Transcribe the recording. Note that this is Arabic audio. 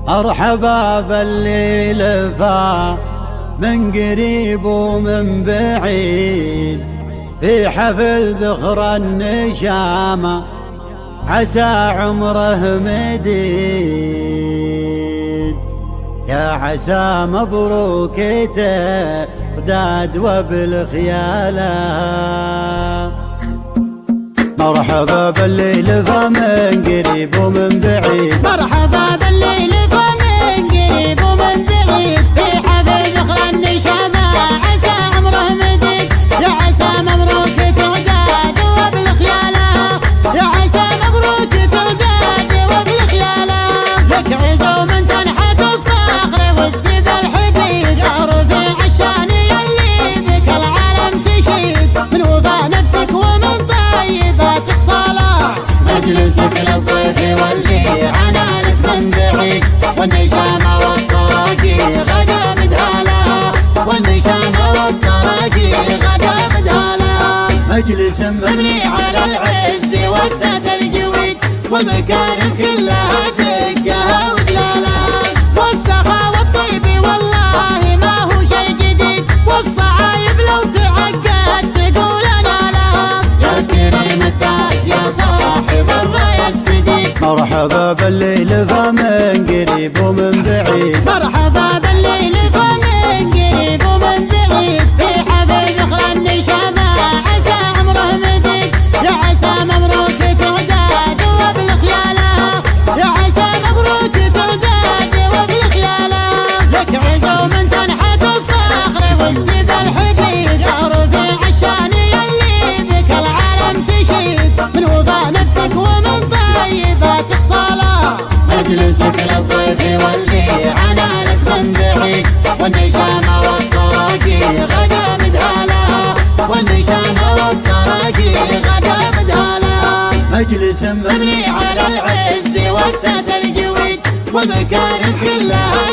مرحبا باللي لفا من قريب ومن بعيد في حفل ذخر النشامة، عسى عمره مديد. يا عسى مبروك تغداد وبالخيالة. مرحبا باللي لفا من قريب ومن بعيد، مرحبا باللي لفا من قريب ومن بعيد في حفل ذخر النشامة، عسى عمره مديد. يا عسى مبروك تغداد وبالخيالة، يا عسى مبروك تغداد وبالخيالة. لك عزو من تنحت الصخر والجبل حديد، يا رفيع الشان يلي بك العالم تشيد. من وفاء نفسك ومن طيبات صلاح مجلسك للضيف واللي عنانك من بعيد. والنشامة والطراقي غدا مدهالة، والنشامة والطراقي غدا مدهالة. مجلس مبني على العز والساس الجويد، والمكارم كلها دقها وجلالة. والسخاء والطيب والله ما هو شي جديد، والصعايب لو تعقد تقول انا لها. يا كريم الذات يا صاحب الراي السديد، مرحبا باللي لفا من قريب ومن بعيد. مرحبا باللي لفا من قريب ومن بعيد في حفل ذخر النشامة، عسى عمره مديد. يا عسى مبروك تغداد وبالخيالة، يا عسى مبروك تغداد وبالخيالة. لك عزو من تنحت الصخر والجبل حديد، يا رفيع الشان يلي بك العالم تشيد. من وفاء نفسك ومن طيبات صلاح مجلسك للضيف واللي عنانك من بعيد. والنشامة والطراقي غدا مدهالة، والنشامة والطراقي غدا مدهالة. مجلس مبني على العز والساس الجويد، والمكارم كلها